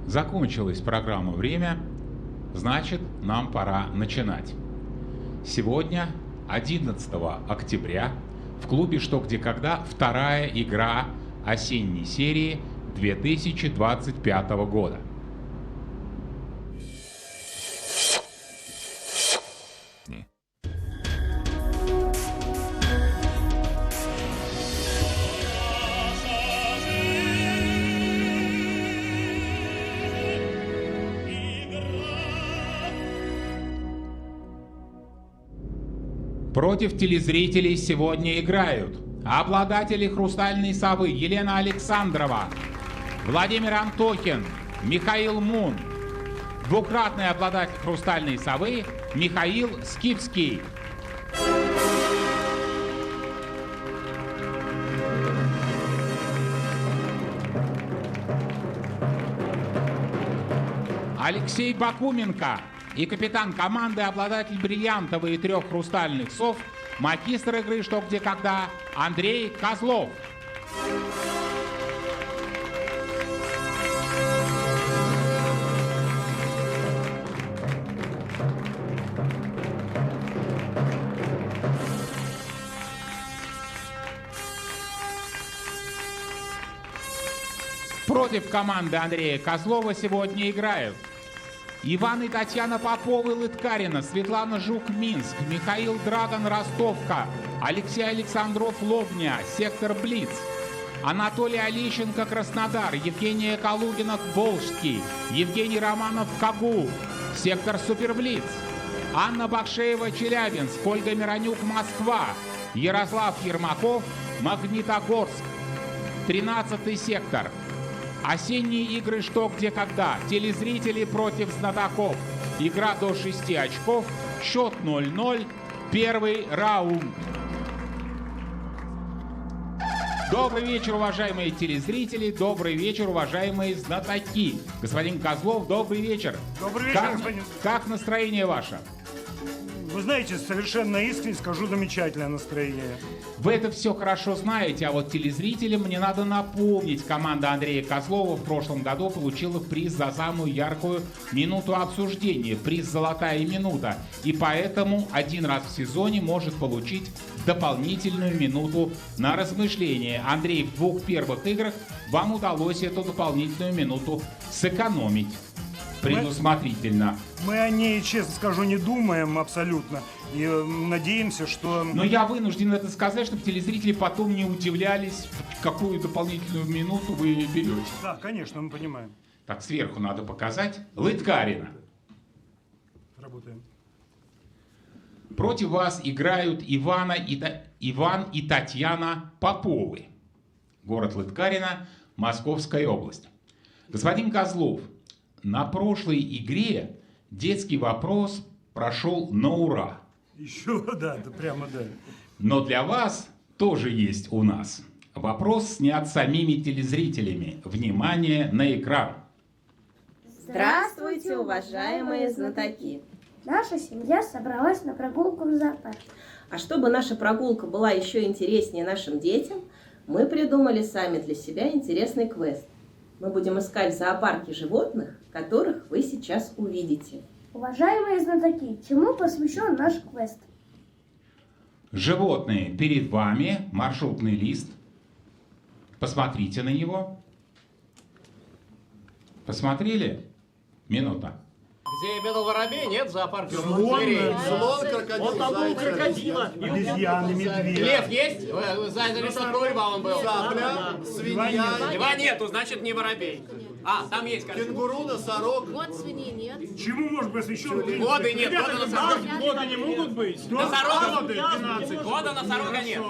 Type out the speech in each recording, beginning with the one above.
Закончилась программа «Время», значит, нам пора начинать. Сегодня, 11 октября, в клубе «Что, где, когда» вторая игра осенней серии 2025 года. Против телезрителей сегодня играют обладатели «Хрустальной совы» Елена Александрова, Владимир Антохин, Михаил Мун, двукратный обладатель «Хрустальной совы» Михаил Скипский. Алексей Бакуменко и капитан команды, обладатель бриллиантовой и 3 хрустальных сов, магистр игры «Что, где, когда» Андрей Козлов. Против команды Андрея Козлова сегодня играют Иван и Татьяна Поповы Лыткарина, Светлана Жук Минск, Михаил Драгон Ростовка, Алексей Александров Лобня, сектор Блиц, Анатолий Олещенко Краснодар, Евгения Калугина Волжский, Евгений Романов Кагул, сектор Суперблиц, Анна Бакшеева Челябинск, Ольга Миронюк Москва, Ярослав Ермаков Магнитогорск, 13-й сектор. Осенние игры «Что, где, когда». Телезрители против знатоков. Игра до 6 очков. Счет 0-0. Первый раунд. Добрый вечер, уважаемые телезрители. Добрый вечер, уважаемые знатоки. Господин Козлов, добрый вечер. Добрый вечер, господин. Как настроение ваше? Вы знаете, совершенно искренне скажу, замечательное настроение. Вы это все хорошо знаете, а вот телезрителям мне надо напомнить. Команда Андрея Козлова в прошлом году получила приз за самую яркую минуту обсуждения, приз «Золотая минута». И поэтому один раз в сезоне может получить дополнительную минуту на размышление. Андрей, в 2 первых играх вам удалось эту дополнительную минуту сэкономить. Предусмотрительно. Мы о ней, честно скажу, не думаем абсолютно. И надеемся, что... Но я вынужден это сказать, чтобы телезрители потом не удивлялись, какую дополнительную минуту вы берете. Да, конечно, мы понимаем. Так, сверху надо показать. Лыткарина. Работаем. Против вас играют Иван и Татьяна Поповы. Город Лыткарина, Московская область. Господин Козлов, на прошлой игре детский вопрос прошел на ура. Еще, да, прямо да. Но для вас тоже есть у нас. Вопрос снят самими телезрителями. Внимание на экран. Здравствуйте, уважаемые знатоки! Наша семья собралась на прогулку в зоопарк. А чтобы наша прогулка была еще интереснее нашим детям, мы придумали сами для себя интересный квест. Мы будем искать в зоопарке животных, которых вы сейчас увидите. Уважаемые знатоки, чему посвящен наш квест? Животные перед вами, маршрутный лист. Посмотрите на него. Посмотрели? Минута. Где обедал воробей, нет в зоопарке. Слон, крокодил, Он там был крокодила. обезьяны, медведь. Лев есть? Зарисовал льва он был. Цапля, свинья, Льва нету, значит не воробей. А, там есть, кажется. кенгуру, носорог. Вот свиньи нет. Чему может быть посвящен? Годы нет, года носорога. Годы не могут быть. Носорога? Года носорога нет.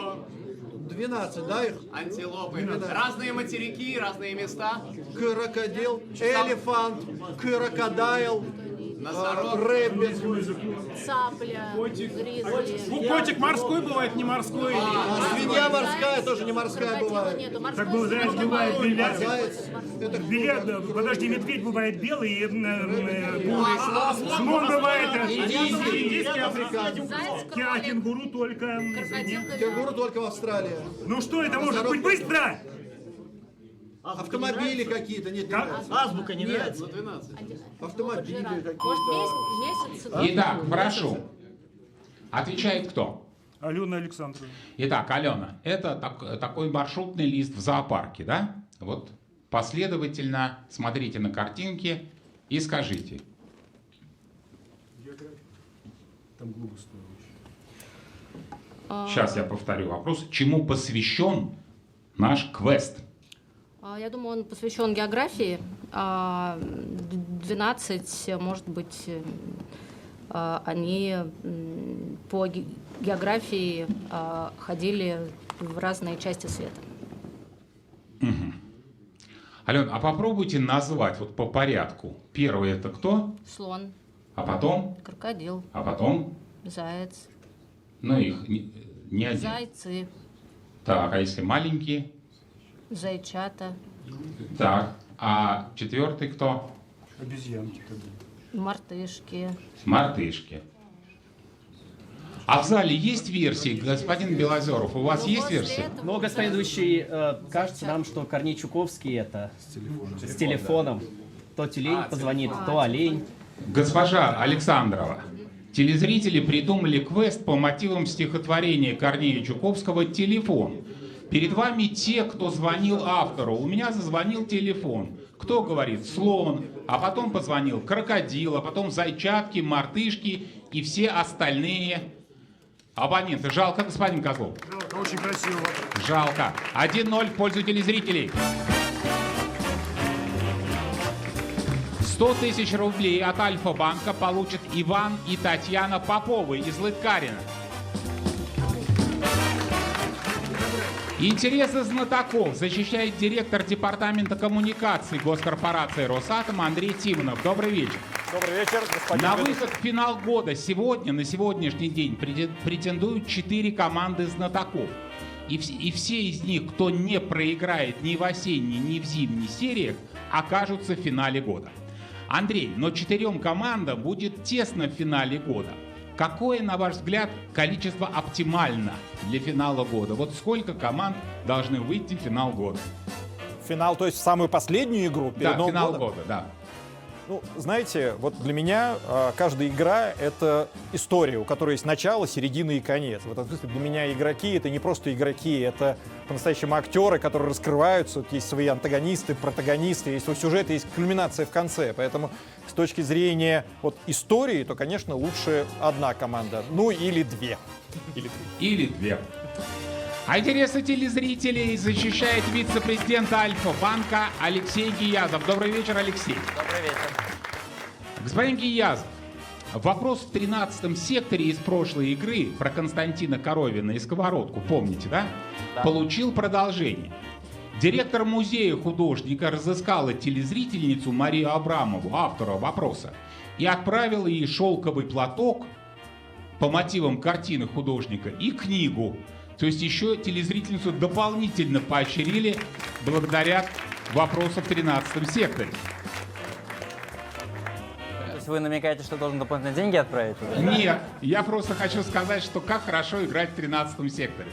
12, да, их? Антилопы. Разные материки, разные места. Крокодил, элефант, крокодайл, Носорог. рэббит. Цапля, гризли. Котик морской бывает, не морской. Свинья морская тоже не морская Крокодила бывает. нету, Так морской был заяц, бывает беляк. Заяц. Это Беляк, подожди, медведь бывает белый, и слон бывает индийский, африканский. Заяц, А кролик, кенгуру только... крокодил, кенгуру только в Австралии. Ну что это может быть быстро? Автомобили какие-то, нет, не нравится. Азбука не нравится? Автомобили какие-то. Может, месяц? Итак, прошу. Отвечает кто? Алена Александровна. Итак, Алена, это такой маршрутный лист в зоопарке, да? Вот последовательно смотрите на картинки и скажите. Там глобус Сейчас я повторю вопрос. Чему посвящен наш квест? Я думаю, он посвящен географии. 12, может быть, они по географии ходили в разные части света. Алена, а попробуйте назвать вот по порядку. Первый это кто? Слон, А потом? крокодил, А потом? заяц, Ну их не один. зайцы, Так, а если маленькие? зайчата, Так, а четвертый кто? Обезьянки. мартышки. Мартышки. А в зале есть версии, господин Белозеров? У вас есть версия? Ну, господин ведущий, кажется нам, что Корней Чуковский это с телефоном. То тюлень позвонит, то олень. Госпожа Александрова, телезрители придумали квест по мотивам стихотворения Корнея Чуковского «Телефон». Перед вами те, кто звонил автору. У меня зазвонил телефон. Кто говорит? Слон. А потом позвонил крокодил, а потом зайчатки, мартышки и все остальные абоненты. Жалко, господин Козлов. Жалко, очень красиво. Жалко. 1-0 в пользу телезрителей. 100 тысяч рублей от Альфа-банка получат Иван и Татьяна Поповы из Лыткарина. Интересы знатоков защищает директор департамента коммуникаций госкорпорации «Росатом» Андрей Тимонов. Добрый вечер. Добрый вечер, господин На ведущий. выход в финал года сегодня, на сегодняшний день, претендуют 4 команды знатоков. И все из них, кто не проиграет ни в осенней, ни в зимней сериях, окажутся в финале года. Андрей, но 4 командам будет тесно в финале года. Какое, на ваш взгляд, количество оптимально для финала года? Вот сколько команд должны выйти в финал года? Финал, то есть в самую последнюю игру перед Да, Новым финал годом? года, да. Ну, знаете, вот для меня каждая игра — это история, у которой есть начало, середина и конец. В этом смысле для меня игроки — это не просто игроки, это по-настоящему актеры, которые раскрываются. Вот есть свои антагонисты, протагонисты, есть свой сюжет, есть кульминация в конце. Поэтому с точки зрения вот истории, то, конечно, лучше одна команда. Ну, или две. Или 2. А интересы телезрителей защищает вице-президент Альфа-банка Алексей Гиязов. Добрый вечер, Алексей. Добрый вечер. Господин Гиязов, вопрос в 13-м секторе из прошлой игры про Константина Коровина и сковородку, помните, да? Да. Получил продолжение. Директор музея художника разыскала телезрительницу Марию Абрамову, автора вопроса, и отправила ей шелковый платок по мотивам картины художника и книгу. То есть еще телезрительницу дополнительно поощрили благодаря вопросу в 13-м секторе. То есть вы намекаете, что должен дополнительные деньги отправить? Нет, я просто хочу сказать, что как хорошо играть в 13-м секторе.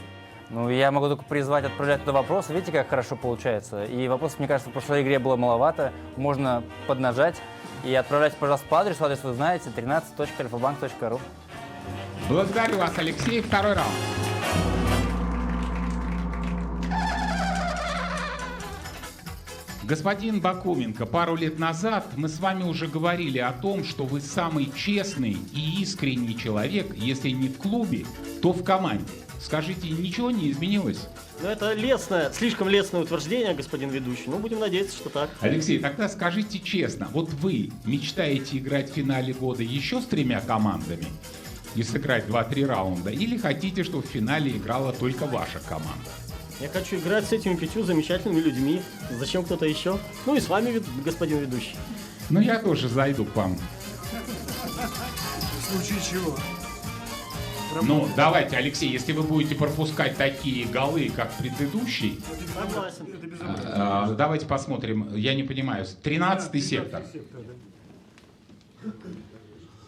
Ну, я могу только призвать отправлять туда вопросы. Видите, как хорошо получается? И вопросов, мне кажется, в прошлой игре было маловато. Можно поднажать и отправлять, пожалуйста, по адресу. Адрес вы знаете, 13.alfabank.ru. Благодарю вас, Алексей. Второй раунд. Господин Бакуменко, пару лет назад мы с вами уже говорили о том, что вы самый честный и искренний человек, если не в клубе, то в команде. Скажите, ничего не изменилось? Ну, это лестное, слишком лестное утверждение, господин ведущий. Ну, будем надеяться, что так. Алексей, тогда скажите честно, вот вы мечтаете играть в финале года еще с 3 командами и сыграть 2-3 раунда, или хотите, чтобы в финале играла только ваша команда? Я хочу играть с этими 5 замечательными людьми. Зачем кто-то еще? Ну и с вами, господин ведущий. Ну, я тоже зайду к вам. В случае чего? Ну, давайте, Алексей, если вы будете пропускать такие голы, как предыдущий, Согласен. давайте посмотрим, я не понимаю, 13-й сектор.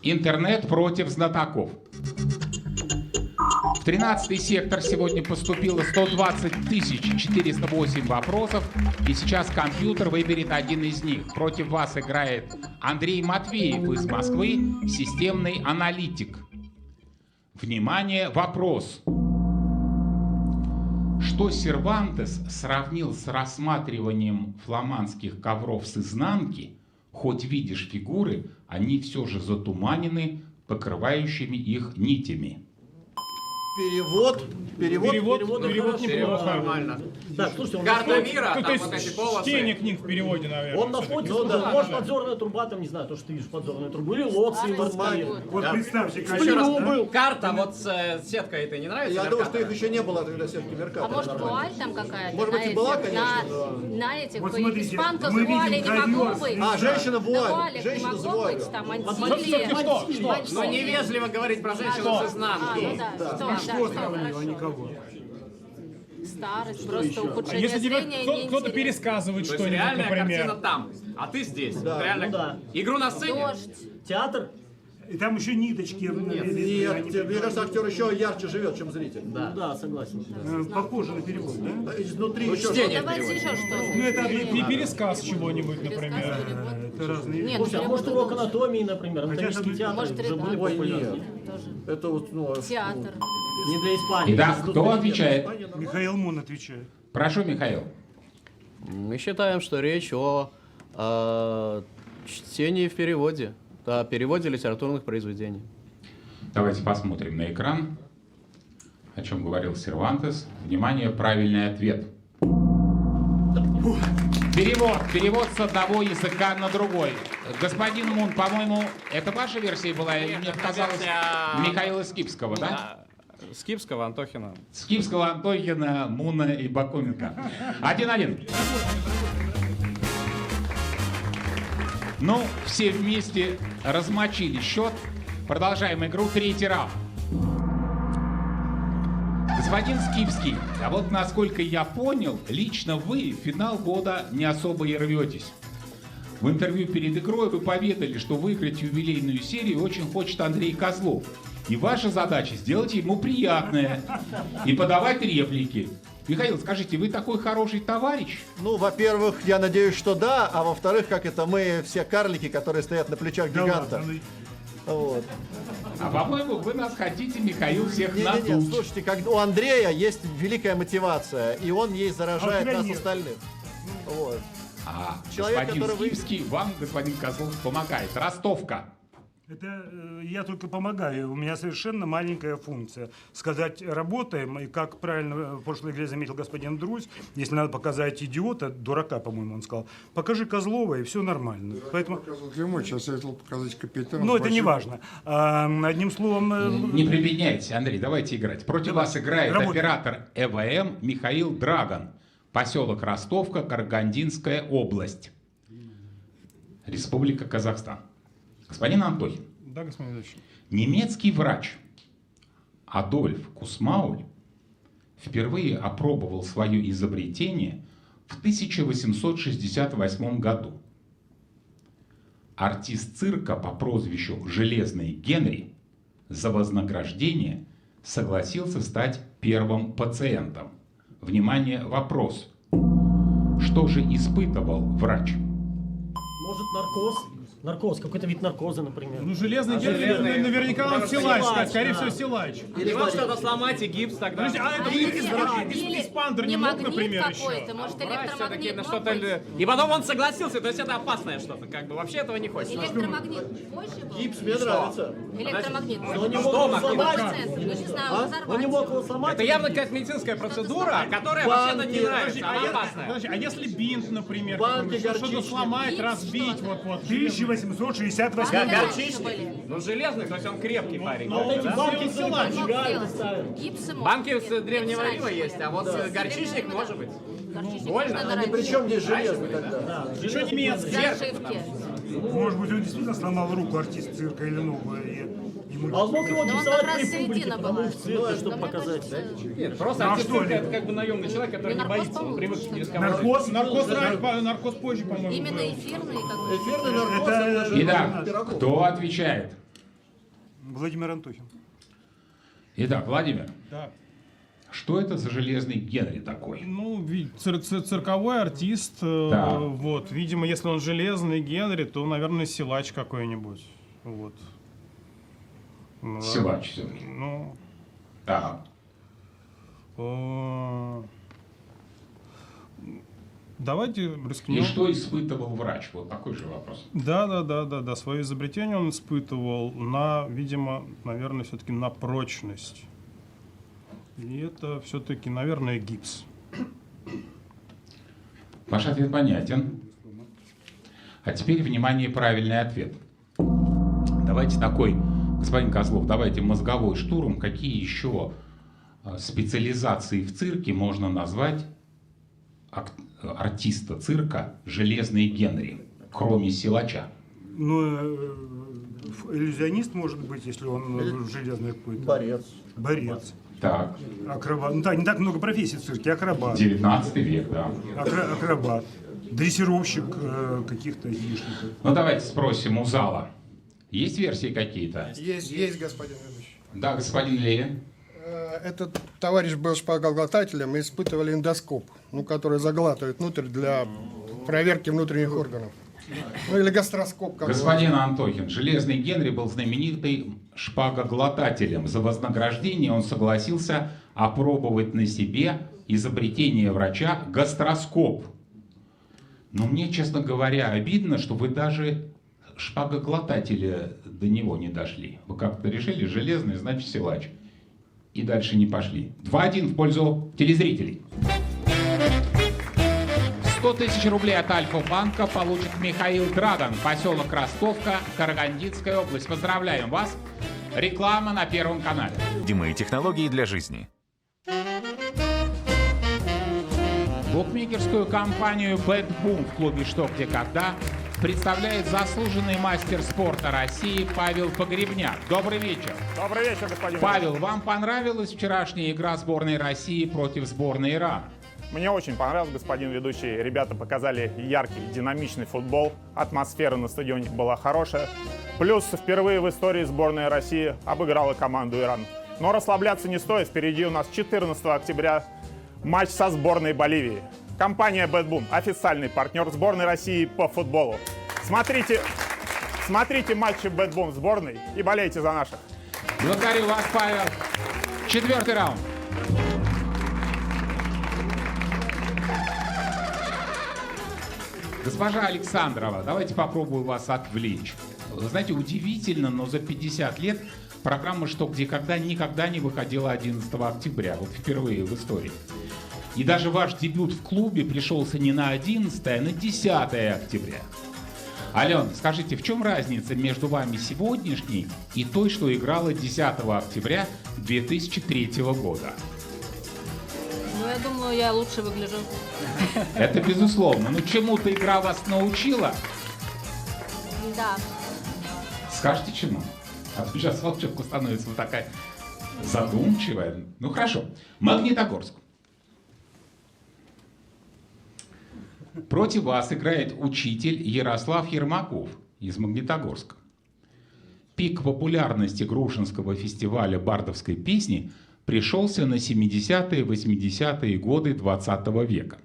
Интернет против знатоков. В 13-й сектор сегодня поступило 120 408 вопросов, и сейчас компьютер выберет один из них. Против вас играет Андрей Матвеев из Москвы, системный аналитик. Внимание, вопрос. Что Сервантес сравнил с рассматриванием фламандских ковров с изнанки, хоть видишь фигуры, они все же затуманены покрывающими их нитями? Перевод Перевод нормально. Так, слушайте, он Карта находит- мира, там вот эти полосы. Чтение книг в переводе, наверное. Он находится, может, подзорная труба, там, не знаю, то, что ты видишь, подзорную трубу, или лоции морские. Вот представьте, как Еще раз, раз, да? карта вот с сеткой этой не нравится? Я думаю, что Меркатор? их еще не было тогда сетки Меркатора. А может, нормально. вуаль там какая-то? Может быть, и была, конечно, на этих Вот смотрите, испанков мы вуали видим не могло ковер. быть. А, женщина На вуаль. вуалях Женщина не с могло вуалью. быть, там Что? мантили. Но невежливо говорить про женщину с изнанки. Что сравнил, а никого. Старость, просто А ухудшение если тебе зрения. кто-то неинтересно. пересказывает То есть что-нибудь, реальная картина например? там, а ты здесь. Реально. Ну да. Игру на сцене? Дождь. Театр? И там еще ниточки. Нет, мне кажется, актер еще ярче живет, чем зритель. Да, согласен. Похоже на перевод, да? Изнутри еще чтение. Давайте еще Ну, что-то. это Не пересказ чего-нибудь, например. это разные вещи. Нет, Слушайте, а может урок анатомии, например, анатомический театр Может, уже были Ой, популярны? нет. Это вот, ну, Театр. Не для Испании. Итак, кто отвечает? Михаил Мун отвечает. Прошу, Михаил. Мы считаем, что речь о чтении в переводе, о переводе литературных произведений. Давайте посмотрим на экран, о чем говорил Сервантес. Внимание, правильный ответ. Перевод с одного языка на другой. Господин Мун, по-моему, это ваша версия была? Или мне показалось Михаила Скипского, да? Скипского, Антохина. Скипского, Антохина, Муна и Бакуменко. 1-1. Ну, все вместе размочили счет. Продолжаем игру. Третий раунд. Господин Скипский, а вот насколько я понял, лично вы в финал года не особо и рветесь. В интервью перед игрой вы поведали, что выиграть юбилейную серию очень хочет Андрей Козлов. И ваша задача сделать ему приятное и подавать реплики. Михаил, скажите, вы такой хороший товарищ? Ну, во-первых, я надеюсь, что да, а во-вторых, как это мы все карлики, которые стоят на плечах Да гиганта. ладно, Вот. А по-моему, вы нас хотите, Михаил, всех Не-не-не, надуть. слушайте, как у Андрея есть великая мотивация, и он ей заражает нас Охренеть. остальных. Вот. А Человек, господин который вы- Скипский вам, господин Козлов, помогает. Ростовка. Это я только помогаю. У меня совершенно маленькая функция. Сказать «работаем», и как правильно в прошлой игре заметил господин Друзь, если надо показать идиота, дурака, по-моему, он сказал, покажи Козлова, и все нормально. Поэтому, Сейчас я хотел показать капитана. ну, это не важно. Одним словом, Не прибедняйтесь, Андрей, давайте играть. Против вас играет Работаем. оператор ЭВМ Михаил Драгон. Поселок Ростовка, Карагандинская область. Республика Казахстан. Господин Антохин. Да, господин Ильич. Немецкий врач Адольф Кусмауль впервые опробовал свое изобретение в 1868 году. Артист цирка по прозвищу Железный Генри за вознаграждение согласился стать первым пациентом. Внимание, вопрос. Что же испытывал врач? Может, наркоз? Наркоз, какой-то вид наркоза, например. Ну, железный железный- гель, наверняка он силач, Силач, скорее да. всего, силач. Не мог что-то сломать и гипс тогда. Подожди, а это Испандер не Не мог, магнит например, какой-то, еще? может, Брать всё-таки электромагнит на мог что-то... быть? И потом он согласился, то есть это опасное что-то. Как бы вообще этого не хочется. Электромагнит позже был? Гипс мне нравится. Электромагнит. Он не мог Что его магнит? сломать. 100%. Ну, не знаю, взорвать. Он не мог его сломать. Это явно какая-то медицинская процедура, которая вообще-то не нравится, она опасная. Подожди, а если бинт, например, Банки какой-нибудь, что-то горчичные. сломать, разбить, вот. 1868 Были. Ну, железный, то есть он крепкий парень. Ну, да? эти банки силач. Мог Сжигают, сделать. ставят. Гипсы мог. Банки с Древнего Гипс Рима раньше есть, был. а вот горчичник может быть. Горчичник больно. можно А раньше. при чем здесь железный тогда? Еще немецкий. Заживки. Может быть, он действительно сломал руку, артист цирка или ногу, и ему... А он мог его Но он гипсовать как раз при публике, середина потому была. что цвет, чтобы мне показать. кажется, Нет, просто Ну, а артист что цирка они? это как бы наемный человек, который И не наркоз, боится, он по-моему, привык кстати. рисковать. Наркоз позже, по-моему, Именно был. эфирный какой-то. Эфирный наркоз, Это- это же Итак, пирогов. кто отвечает? Владимир Антохин. Итак, Владимир, Да. что это за железный Генри такой? Ну, цирковой артист. Да. Вот, видимо, если он железный Генри, то, наверное, силач какой-нибудь. Вот. Ну, да. Силач все-таки. Ну, Так. давайте рискнем. И что испытывал врач? Вот такой же вопрос. Да. Свое изобретение он испытывал на, видимо, наверное, все-таки на прочность. И это все-таки, наверное, гипс. Ваш ответ понятен. А теперь, внимание, правильный ответ. Давайте такой, господин Козлов, давайте мозговой штурм. Какие еще специализации в цирке можно назвать артиста цирка «Железный Генри», кроме силача? Ну, иллюзионист может быть, если он железный какой-то. Борец. Так. Акробат. Ну, да, не так много профессий в цирке. Акробат. 19 век, да. Акробат. Дрессировщик каких-то хищников. Ну, давайте спросим у зала. Есть версии какие-то? Есть, господин ведущий. Да, господин Левин. Этот товарищ был шпагоглотателем, и испытывали эндоскоп, ну, который заглатывает внутрь для проверки внутренних органов. Ну, или гастроскоп. Господин Антохин, Железный Генри был знаменитым шпагоглотателем. За вознаграждение он согласился опробовать на себе изобретение врача гастроскоп. Но мне, честно говоря, обидно, что вы даже шпагоглотателя до него не дошли. Вы как-то решили, железный, значит силач. И дальше не пошли. 2-1 в пользу телезрителей. 100 тысяч рублей от Альфа-банка получит Михаил Драган, поселок Ростовка, Карагандинская область. Поздравляем вас. Реклама на Первом канале. Дима и технологии для жизни. Букмекерскую компанию BetBoom в клубе «Что, где, когда» представляет заслуженный мастер спорта России Павел Погребняк. Добрый вечер. Добрый вечер, господин. Павел, вам понравилась вчерашняя игра сборной России против сборной Ирана? Мне очень понравилось, господин ведущий. Ребята показали яркий, динамичный футбол. Атмосфера на стадионе была хорошая. Плюс впервые в истории сборная России обыграла команду Иран. Но расслабляться не стоит. Впереди у нас 14 октября матч со сборной Боливии. Компания BetBoom – официальный партнер сборной России по футболу. Смотрите матчи BetBoom сборной и болейте за наших. Благодарю вас, Павел. 4-й раунд. Госпожа Александрова, давайте попробую вас отвлечь. Вы знаете, удивительно, но за 50 лет программа «Что, где, когда» никогда не выходила 11 октября. Вот впервые в истории. И даже ваш дебют в клубе пришелся не на 11, а на 10 октября. Алена, скажите, в чем разница между вами сегодняшней и той, что играла 10 октября 2003 года? Ну, я думаю, я лучше выгляжу. Это безусловно. Но чему-то игра вас научила? Да. Скажите, чему? А то сейчас волчевка становится вот такая задумчивая. Ну хорошо. Магнитогорск. Против вас играет учитель Ярослав Ермаков из Магнитогорска. Пик популярности Грушинского фестиваля бардовской песни пришелся на 70-е, 80-е годы 20 века.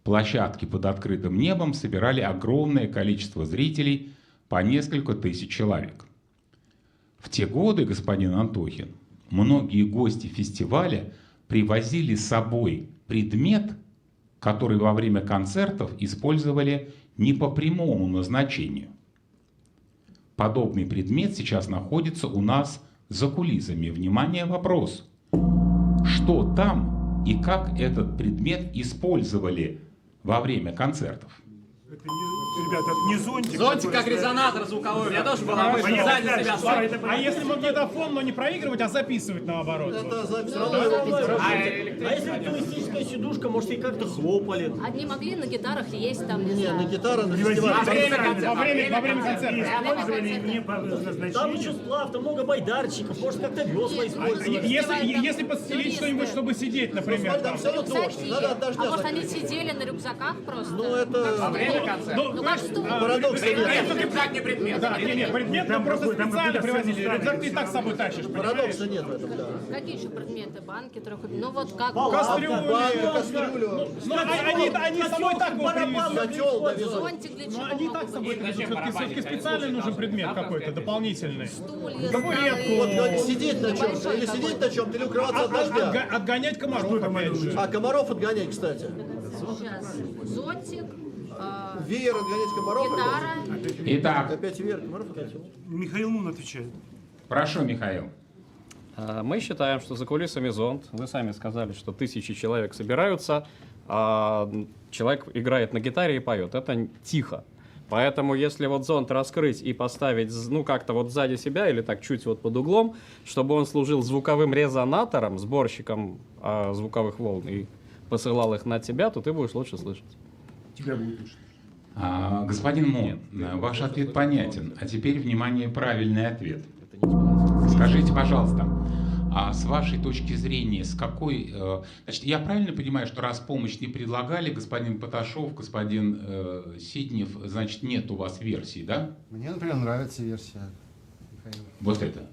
Площадки под открытым небом собирали огромное количество зрителей, по несколько тысяч человек. В те годы, господин Антохин, многие гости фестиваля привозили с собой предмет, который во время концертов использовали не по прямому назначению. Подобный предмет сейчас находится у нас за кулисами. Внимание, вопрос. Что там и как этот предмет использовали во время концертов? Это не, ребята, это не зонтик. Зонтик как резонатор звуковой. У меня тоже была мысль сзади себя. А если магнитофон, но не проигрывать, а записывать наоборот? А если акустическая сидушка, может, и как-то хлопали? Одни могли на гитарах есть там, не Не, знаю. на гитара, на Во время концерта. концерта. Не по Там назначению. еще сплав, там много байдарчиков, может, как-то весла использовать. Если подстелить что-нибудь, чтобы сидеть, например. Там все равно дождь, Кстати, надо от дождя а может они закрыть. сидели на рюкзаках просто? Ну, это... на концерт. Ну как что? Парадокса нет. Рюкзак не предмет. Да, не, предмет мы просто специально привозили. Рюкзак ты и так с собой тащишь. Парадокса нет в этом, да. Какие еще предметы? Банки, ну вот как? Кастрюлю. Ну, они с собой так его привезут. Котел довезут. Зонтик для чего? Ну, они так с собой привезут. Все-таки специальный нужен предмет какой-то, дополнительный. Стулья, Табуретку. Вот сидеть на чем-то, или сидеть на чем-то, или укрываться от дождя. Отгонять комаров, опять же. А комаров отгонять, кстати. Сейчас. Зонтик, Веер отгонять комаров. гитара. Итак, Опять веер комаров. Михаил Мун отвечает. прошу, Михаил. Мы считаем, что за кулисами зонт. Вы сами сказали, что 1000 человек собираются, а человек играет на гитаре и поет. Это тихо. Поэтому если вот зонт раскрыть и поставить, ну, как-то вот сзади себя или так чуть вот под углом, чтобы он служил звуковым резонатором, сборщиком звуковых волн и посылал их на тебя, то ты будешь лучше слышать. Тебя будет лучше. Господин Мун, ваш ответ понятен. А теперь, внимание, правильный ответ. Скажите, пожалуйста, а с вашей точки зрения, с какой... Значит, я правильно понимаю, что раз помощь не предлагали, господин Поташов, господин Сиднев, значит, нет у вас версии, да? Мне, например, нравится версия Михаила. Вот это.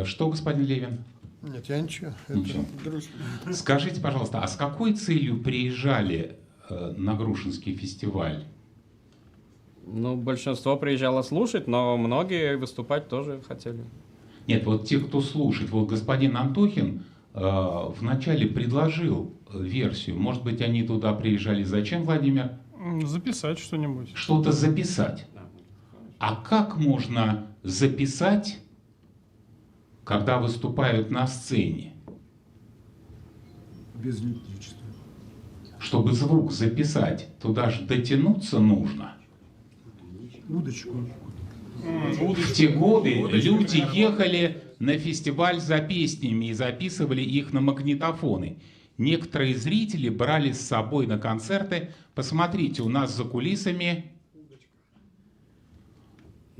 Что, господин Левин? Нет, я ничего. Ничего. Скажите, пожалуйста, а с какой целью приезжали на Грушинский фестиваль? Ну, большинство приезжало слушать, но многие выступать тоже хотели. Нет, вот те, кто слушает, вот господин Антохин вначале предложил версию. Может быть, они туда приезжали. Зачем, Владимир? Записать что-нибудь. Что-то записать. А как можно записать, когда выступают на сцене? Без электричества. Чтобы звук записать, туда же дотянуться нужно. Удочку. В те годы люди ехали на фестиваль за песнями и записывали их на магнитофоны. Некоторые зрители брали с собой на концерты. Посмотрите, у нас за кулисами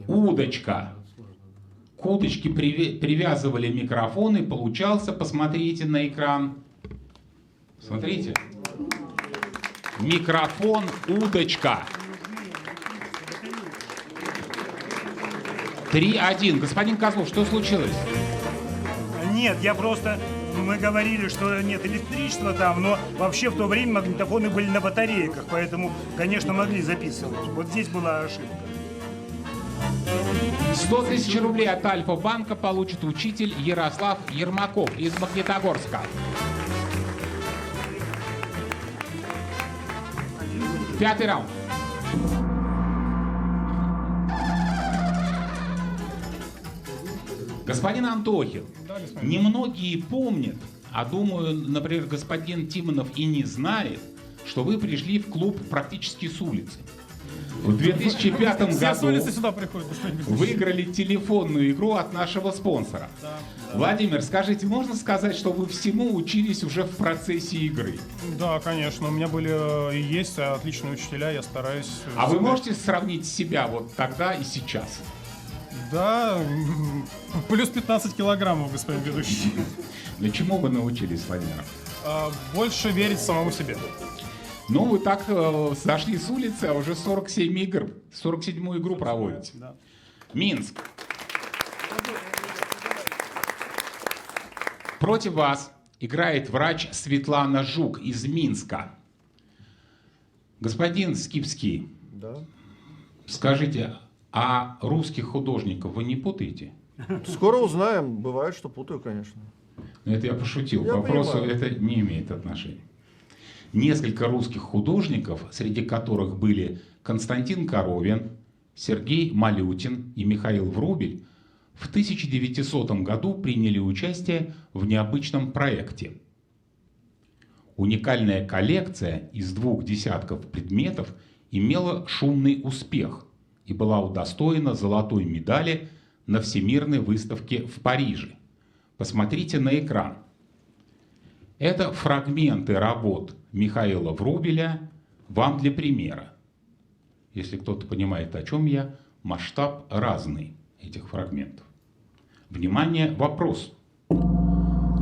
удочка. К удочке привязывали микрофоны, получался, посмотрите на экран. Смотрите. Микрофон, удочка. 3-1. Господин Козлов, что случилось? Нет, мы говорили, что нет электричества там, но вообще в то время магнитофоны были на батарейках, поэтому, конечно, могли записывать. Вот здесь была ошибка. 100 000 рублей от Альфа-банка получит учитель Ярослав Ермаков из Магнитогорска. Пятый раунд. Господин Антохин, немногие помнят, а думаю, например, господин Тимонов и не знает, что вы пришли в клуб практически с улицы. В 2005 году выиграли телефонную игру от нашего спонсора. Владимир, скажите, можно сказать, что вы всему учились уже в процессе игры? Да, конечно. У меня были и есть отличные учителя, я стараюсь... А вы можете сравнить себя вот тогда и сейчас? Да, плюс 15 килограммов, господин ведущий. Для чему вы научились, Владимир? Больше верить самому себе. Ну, вы так сошли с улицы, а уже 47 игр. 47-ю игру проводите. Да. Минск. Против вас играет врач Светлана Жук из Минска. Господин Скипский, Да. скажите, а русских художников вы не путаете? Скоро узнаем. Бывает, что путаю, конечно. Это я пошутил. Я К вопросу понимаю. это не имеет отношения. Несколько русских художников, среди которых были Константин Коровин, Сергей Малютин и Михаил Врубель, в 1900 году приняли участие в необычном проекте. Уникальная коллекция из 2 десятков предметов имела шумный успех и была удостоена золотой медали на Всемирной выставке в Париже. Посмотрите на экран. Это фрагменты работ Михаила Врубеля вам для примера. Если кто-то понимает, о чем я, масштаб разный этих фрагментов. Внимание, вопрос.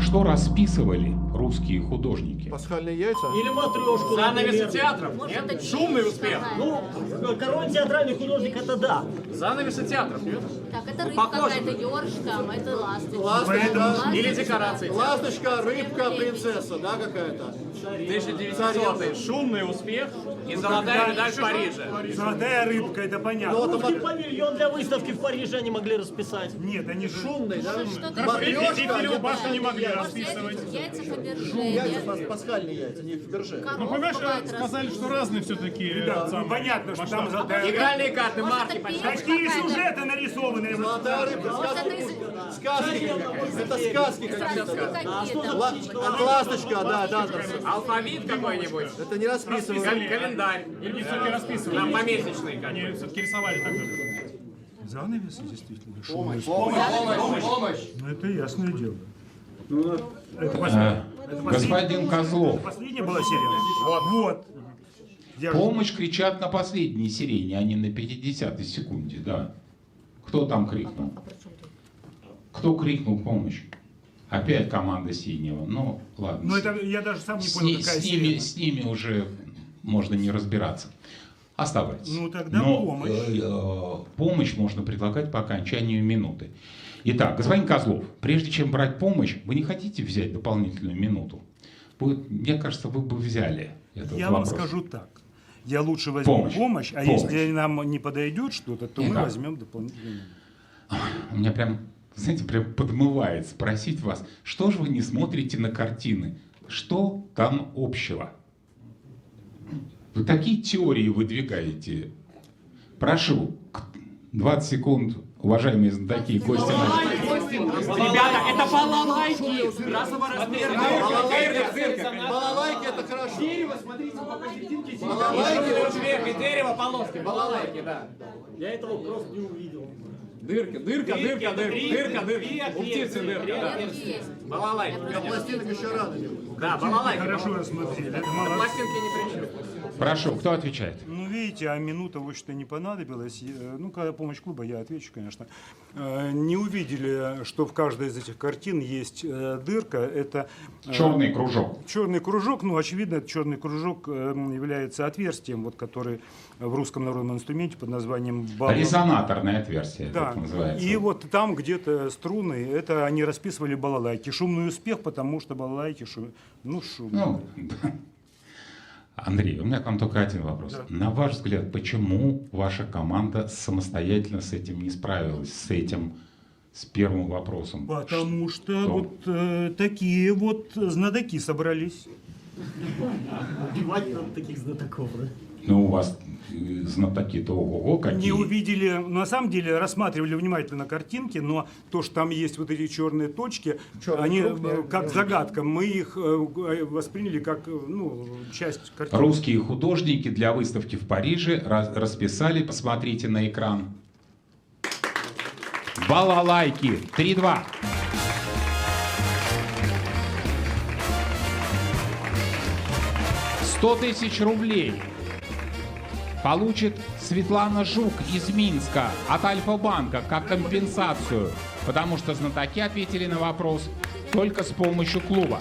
Что расписывали русские художники? Пасхальные яйца? Или матрешку. Занавесы театров? Нет? Шумный успех. Ну, король театральный художник, это да. Занавесы театров, нет? Так, это рыбка Похоже. какая-то, ёрш там, это ласточка. Ласточка. Или декорации. Ласточка, рыбка, принцесса, да, какая-то? 1900 шумный успех и золотая медаль в Париже. Золотая рыбка, это понятно. Русский павильон для выставки в Париже они могли расписать. Нет, они же... Шумный, да? Эйфелеву башню не могли расписывать. Яйца Яйца, Фаберже. пасхальные яйца, не Фаберже. Ну, понимаешь, сказали, что разные все-таки. Ну, понятно, что там золотая рыбка. Игральные карты, марки, Какие сюжеты нарисованы? Золотая рыбка, сказки. Это сказки какие-то. Ласточка, да. алфавит какой-нибудь. Это не расписывают. Календарь. Или все-таки расписывали? Там помесячный. Они все-таки рисовали тогда. Занавесы, действительно. Помощь. Ну, это ясное дело. Господин Козлов, Последняя была серия? Вот. помощь кричат на последней сирене, а не на 50-й секунде, да. Кто там крикнул? Кто крикнул помощь? Опять команда синего. Ну, ладно. Ну, это я даже сам не понял, какая серия. С ними уже можно не разбираться. Оставайтесь. Ну, тогда Но, помощь. Помощь можно предлагать по окончанию минуты. Итак, господин Козлов, прежде чем брать помощь, вы не хотите взять дополнительную минуту? Мне кажется, вы бы взяли этот Я вам вопрос. скажу так. Я лучше возьму помощь, а Помощь. если нам не подойдет что-то, то мы Итак. возьмем дополнительную минуту. У меня прям, знаете, прям подмывает спросить вас, что же вы не смотрите на картины? Что там общего? Вы такие теории выдвигаете. Прошу, 20 секунд, уважаемые знатоки и гости. Ребята, это балалайки! Разного размера. Балалайки это хорошо. Дерево, смотрите, посерединке дерево. Дерево, полоски, балалайки, да. Я этого просто не увидел. Дырка. У птицы дырка, да. Балалайки. Пластинок еще рано. Да, балалайки. Хорошо рассмотрели. Это молодцы. Пластинки не причем. Прошу, кто отвечает? Ну, видите, а минута, в общем-то, не понадобилась. Ну, когда помощь клуба, я отвечу, конечно. Не увидели, что в каждой из этих картин есть дырка. Это Черный кружок. черный кружок. Ну, очевидно, этот черный кружок является отверстием, вот, который в русском народном инструменте под названием Резонаторное отверстие, да. так называется. И вот там где-то струны, это они расписывали балалайки. Шумный успех, потому что балалайки шумные. Ну, Андрей, у меня к вам только один вопрос. Да. На ваш взгляд, почему ваша команда самостоятельно с этим не справилась, с первым вопросом? Потому что вот такие вот знатоки собрались. Убивать надо таких знатоков, да? Ну, у вас знатоки-то ого-го какие. Не увидели, на самом деле рассматривали внимательно картинки, но то, что там есть вот эти черные точки, они как загадка, мы их восприняли как часть картинки. Русские художники для выставки в Париже расписали, посмотрите на экран. Балалайки. 3-2. $100 тысяч получит Светлана Жук из Минска от Альфа-банка как компенсацию, потому что знатоки ответили на вопрос только с помощью клуба.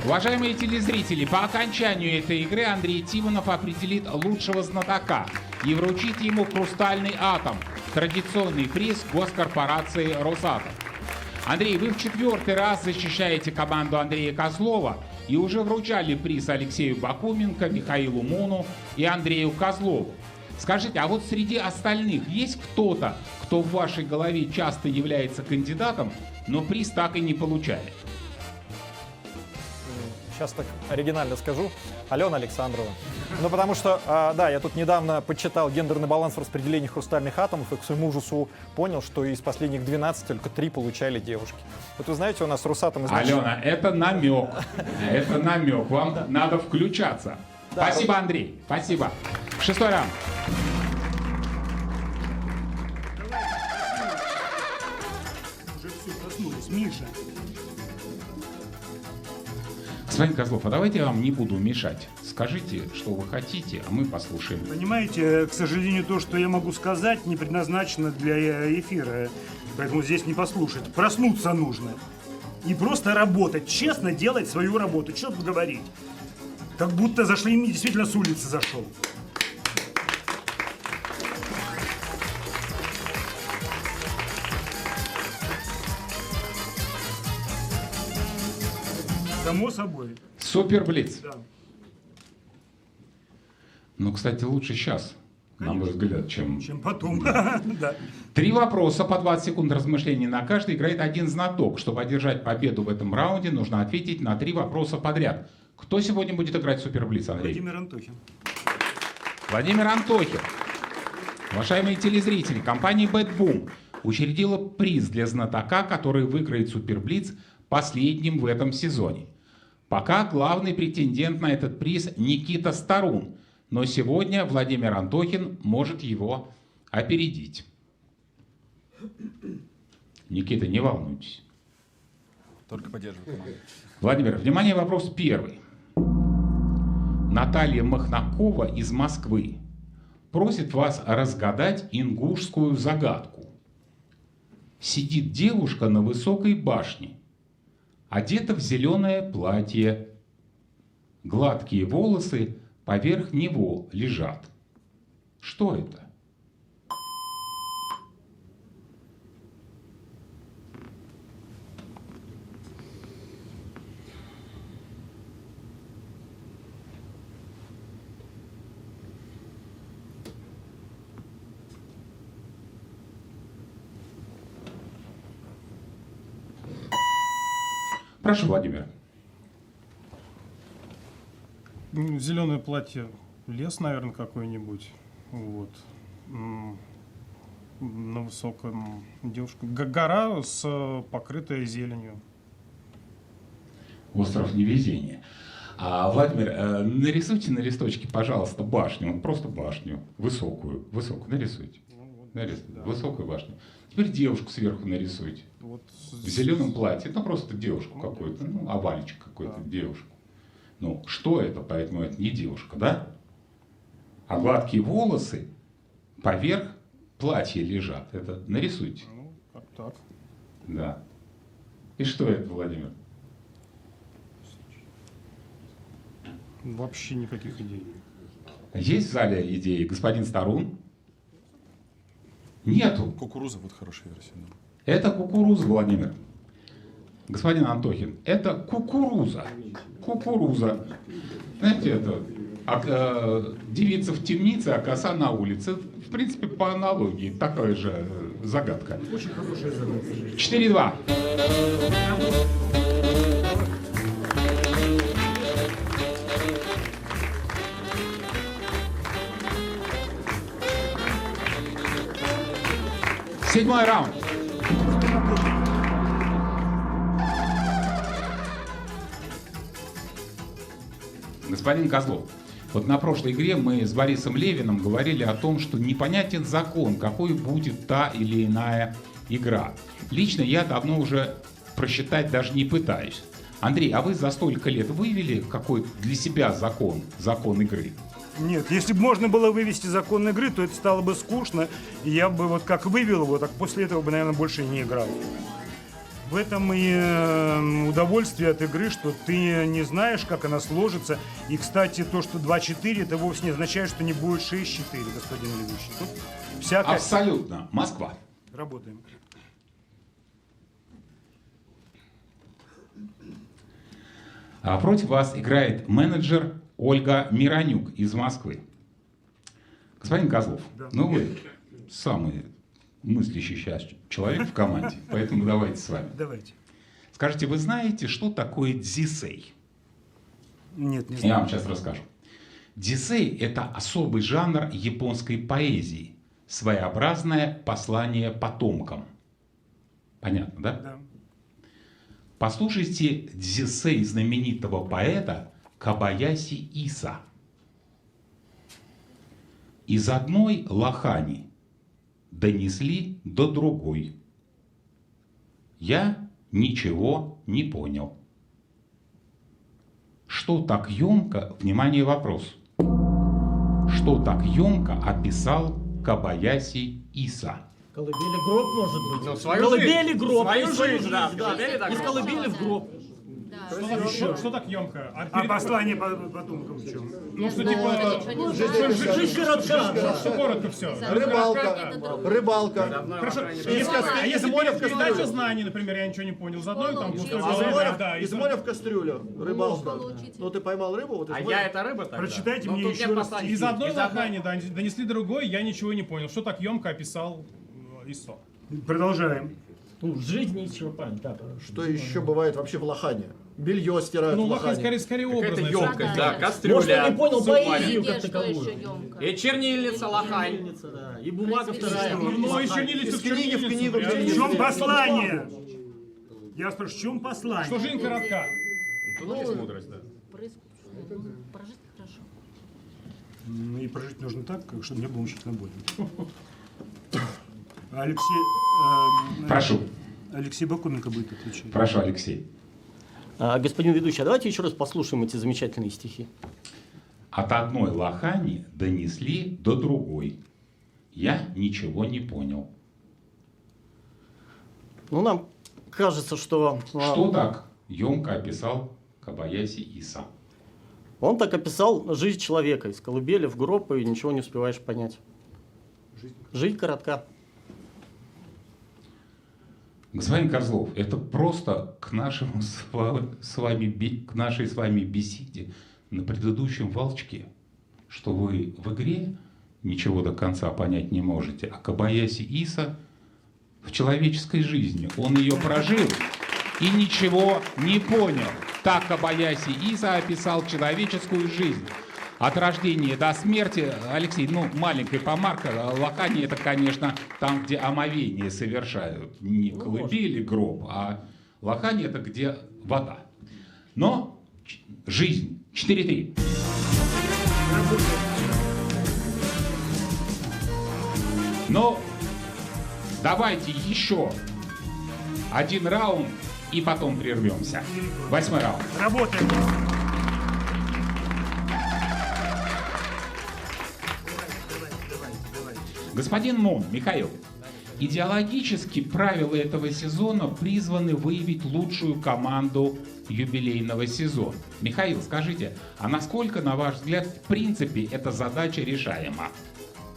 Уважаемые телезрители, по окончанию этой игры Андрей Тимонов определит лучшего знатока и вручит ему «Хрустальный атом» — традиционный приз госкорпорации «Росатом». Андрей, вы в 4-й раз защищаете команду Андрея Козлова и уже вручали приз Алексею Бакуменко, Михаилу Муну и Андрею Козлову. Скажите, а вот среди остальных есть кто-то, кто в вашей голове часто является кандидатом, но приз так и не получает? Сейчас так оригинально скажу, Алена Александрова. Ну, потому что, да, я тут недавно подсчитал гендерный баланс в распределении хрустальных атомов и к своему ужасу понял, что из последних 12 только 3 получали девушки. Вот вы знаете, у нас Росатом изначально... Алена, это намек. Это намек. Вам надо включаться. Спасибо, Андрей. Спасибо. 6-й раунд. Уже все проснулись. Миша. Господин Козлов, а давайте я вам не буду мешать. Скажите, что вы хотите, а мы послушаем. Понимаете, к сожалению, то, что я могу сказать, не предназначено для эфира. Поэтому здесь не послушать. Проснуться нужно. И просто работать. Честно делать свою работу. Что тут говорить? Как будто зашли, действительно с улицы зашел. Само собой. Суперблиц. Да. Ну, кстати, лучше сейчас, на мой взгляд, чем потом. Да. 3 вопроса по 20 секунд размышлений на каждый. Играет один знаток. Чтобы одержать победу в этом раунде, нужно ответить на 3 вопроса подряд. Кто сегодня будет играть в Суперблиц, Андрей? Владимир Антохин. Владимир Антохин. Уважаемые телезрители, компания Bad Boom учредила приз для знатока, который выиграет Суперблиц последним в этом сезоне. Пока главный претендент на этот приз Никита Старун, но сегодня Владимир Антохин может его опередить. Никита, не волнуйтесь. Только поддерживаю команду. Владимир, внимание, вопрос первый. Наталья Махнакова из Москвы просит вас разгадать ингушскую загадку. Сидит девушка на высокой башне, одета в зеленое платье. Гладкие волосы поверх него лежат. Что это? Прошу, Владимир. Зеленое платье, лес, наверное, какой-нибудь. Вот. На высоком девушка. Гора с покрытая зеленью. Остров невезения. Владимир, нарисуйте на листочке, пожалуйста, башню. Просто башню. Высокую. Высокую нарисуйте. Да. Высокую башню. Теперь девушку сверху нарисуйте. Вот В зеленом платье. Ну, просто девушку какую-то. Ну, овальчик какой-то, девушку. Ну, что это? Поэтому это не девушка, да? А гладкие волосы поверх платья лежат. Это нарисуйте. Ну, как так. Да. И что это, Владимир? Вообще никаких идей. Есть в зале идеи? Господин Старун? Нету. Кукуруза, вот хорошая версия. Да. Это кукуруза, Владимир. Господин Антохин, это кукуруза. Кукуруза. Знаете, это девица в темнице, а коса на улице. В принципе, по аналогии, такая же загадка. Очень хорошая загадка. 4-2. Седьмой раунд. Господин Козлов, вот на прошлой игре мы с Борисом Левиным говорили о том, что непонятен закон, какой будет та или иная игра. Лично я давно уже просчитать даже не пытаюсь. Андрей, а вы за столько лет вывели какой для себя закон игры? Нет, если бы можно было вывести закон игры, то это стало бы скучно, и я бы вот как вывел его, так после этого бы, наверное, больше не играл. В этом и удовольствие от игры, что ты не знаешь, как она сложится. И, кстати, то, что 2-4, это вовсе не означает, что не будет 6-4, господин ведущий. Тут всякое... Абсолютно. Москва. Работаем. А против вас играет менеджер Ольга Миронюк из Москвы. Господин Козлов, ну вы самый мыслящий сейчас человек в команде, поэтому давайте с вами. Давайте. Скажите, вы знаете, что такое дзисей? Нет, не знаю. Я вам сейчас расскажу. Дзисей – это особый жанр японской поэзии, своеобразное послание потомкам. Понятно, да? Да. Послушайте дзисей знаменитого поэта Кобаяси Иса. Из одной лохани донесли до другой. Я ничего не понял. что так емко, внимание, вопрос, что так емко описал Кобаяси Иса? Колыбели гроб, может быть. Ну, свою колыбели жизнь. гроб. Свою Из жизнь, да. да. Из колыбели в гроб. Что так емко? А послание потомкам в чем? Ну, что типа... Жизнь коротка. Что коротко все. Рыбалка. Хорошо. А если передача знаний, например, я ничего не понял. Заодно там Из моря в кастрюлю. Рыбалка. Ну ты поймал рыбу, вот из А моря. я это рыба тогда? Прочитайте Ну, мне тут еще нет раз. послания. из одной Из одной- лохани донесли другой, я ничего не понял. Что так емко описал Исо? Продолжаем. Ну, жизнь не исчерпаем, да. Что еще бывает вообще в лохане? Белье стирают Ну, в лохань лохане. скорее Какая-то образная. емкость, да, кастрюля. Может, он не понял суп поэзию варит. как таковую. И чернильница, лохань. Чернильница, да. И бумага вторая. Ну, и чернильницу Из книги в книгу. В чем послание? Я спрашиваю, в чем послание? Что жизнь коротка? Тут есть мудрость, да. Прожить хорошо. Ну и прожить нужно так, чтобы не было мучительно больно. Алексей... Прошу. Алексей Бакуменко будет отвечать. Прошу, Алексей. Господин ведущий, а давайте еще раз послушаем эти замечательные стихи. От одной лохани донесли до другой. Я ничего не понял. Ну, нам кажется, что... Что так емко описал Кобаяси Иса? Он так описал жизнь человека. Из колыбели в гроб, и ничего не успеваешь понять. Жизнь коротка. Господин Козлов, это просто к нашей с вами беседе на предыдущем волчке, что вы в игре ничего до конца понять не можете, а Кобаяси Иса в человеческой жизни, он ее прожил и ничего не понял. Так Кобаяси Иса описал человеческую жизнь. От рождения до смерти, Алексей, ну, маленькая помарка, лохани это, конечно, там, где омовение совершают. Не колыбели, гроб, а лохани это где вода. Но жизнь. 4-3. Но давайте еще один раунд и потом прервемся. 8-й раунд. Работаем. Господин Мон, Михаил, идеологически правила этого сезона призваны выявить лучшую команду юбилейного сезона. Михаил, скажите, а насколько, на ваш взгляд, в принципе, эта задача решаема?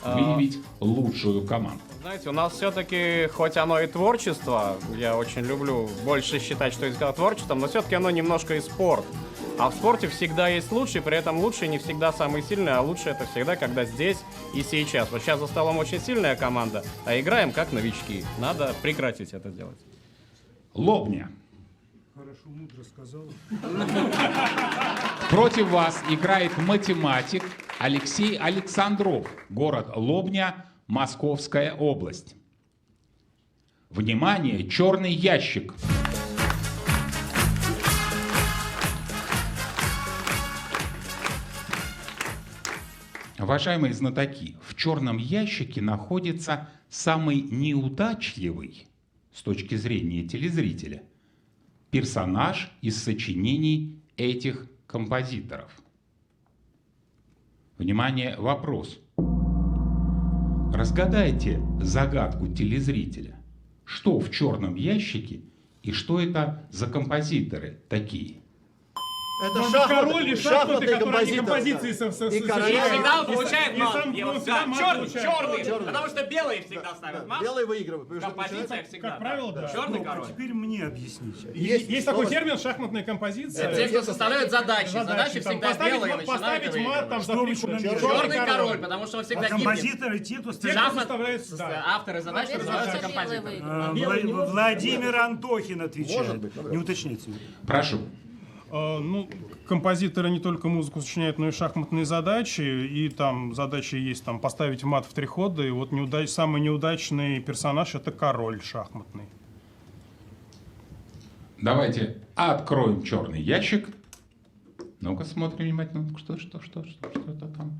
Выявить лучшую команду. Знаете, у нас все-таки, хоть оно и творчество, я очень люблю больше считать, что это творчеством, но все-таки оно немножко и спорт. А в спорте всегда есть лучший, при этом лучший не всегда самый сильный, а лучший это всегда, когда здесь и сейчас. Вот сейчас за столом очень сильная команда, а играем как новички. Надо прекратить это делать. Лобня. Хорошо, мудро сказал. Против вас играет математик Алексей Александров, город Лобня, Московская область. Внимание, черный ящик. Уважаемые знатоки, в черном ящике находится самый неудачливый с точки зрения телезрителя персонаж из сочинений этих композиторов. Внимание, вопрос. Разгадайте загадку телезрителя. Что в черном ящике и что это за композиторы такие? Это король и шахматы, которые композиции И король. Всегда он получает мат. Черный, Черный, потому что белые всегда ставят мат. Белый выигрывает. В композициях всегда. Как правило, да. Черный А король. теперь мне объясните. Есть такой термин шахматная композиция. Те, кто составляют задачи. Задачи там, всегда белые поставить начинают мат там за Что 3 вы хода. намереваетесь? Черный король, потому что он всегда гибнет. Композиторы, те, кто Те, кто стоят. составляет, да. Авторы задач называются композиторы. Владимир Антохин отвечает. Не уточняйте. Прошу. Ну, композиторы не только музыку сочиняют, но и шахматные задачи. И там задачи есть там поставить мат в 3 хода. И вот самый неудачный персонаж — это король шахматный. Давайте откроем черный ящик. Ну-ка, смотрим внимательно. Что это там?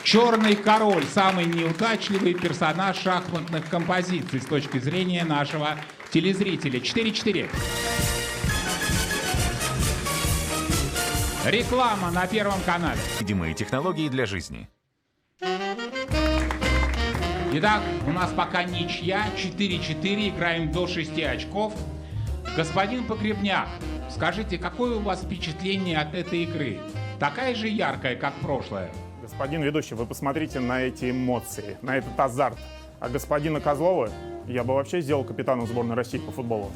Черный король — самый неудачливый персонаж шахматных композиций с точки зрения нашего телезрителя. 4-4. Реклама на Первом канале. Видимые технологии для жизни. Итак, у нас пока ничья, 4-4, играем до 6 очков. Господин Погребняк, скажите, какое у вас впечатление от этой игры? Такая же яркая, как прошлая? Господин ведущий, вы посмотрите на эти эмоции, на этот азарт. А господина Козлова я бы вообще сделал капитаном сборной России по футболу.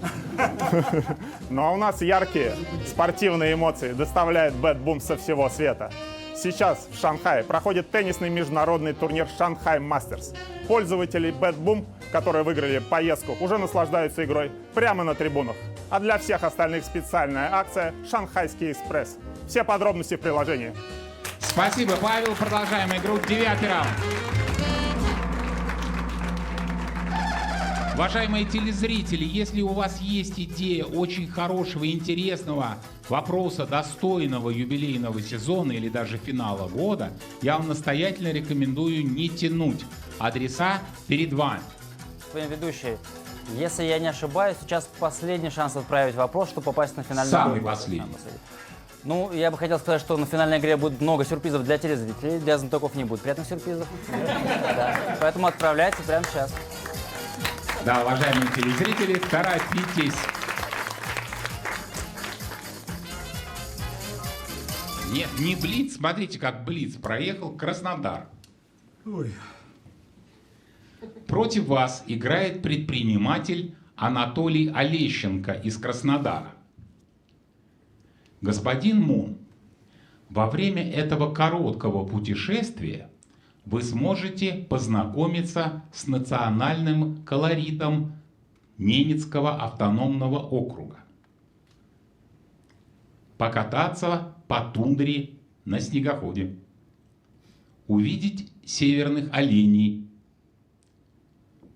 Ну а у нас яркие спортивные эмоции доставляет Бэтбум со всего света. Сейчас в Шанхае проходит теннисный международный турнир Шанхай Мастерс. Пользователи Бэтбум, которые выиграли поездку, уже наслаждаются игрой прямо на трибунах. А для всех остальных специальная акция «Шанхайский экспресс». Все подробности в приложении. Спасибо, Павел. Продолжаем игру. 9-й раунд. Уважаемые телезрители, если у вас есть идея очень хорошего и интересного вопроса, достойного юбилейного сезона или даже финала года, я вам настоятельно рекомендую не тянуть. Адреса перед вами. Господин ведущий, если я не ошибаюсь, сейчас последний шанс отправить вопрос, чтобы попасть на финальную Самый игру. последний. Ну, я бы хотел сказать, что на финальной игре будет много сюрпризов для телезрителей, для знатоков не будет приятных сюрпризов. Да. Поэтому отправляйте прямо сейчас. Да, уважаемые телезрители, торопитесь. Нет, не Блиц. Смотрите, как Блиц проехал Краснодар. Ой. Против вас играет предприниматель Анатолий Олещенко из Краснодара. Господин Мун, во время этого короткого путешествия вы сможете познакомиться с национальным колоритом Ненецкого автономного округа, покататься по тундре на снегоходе, увидеть северных оленей,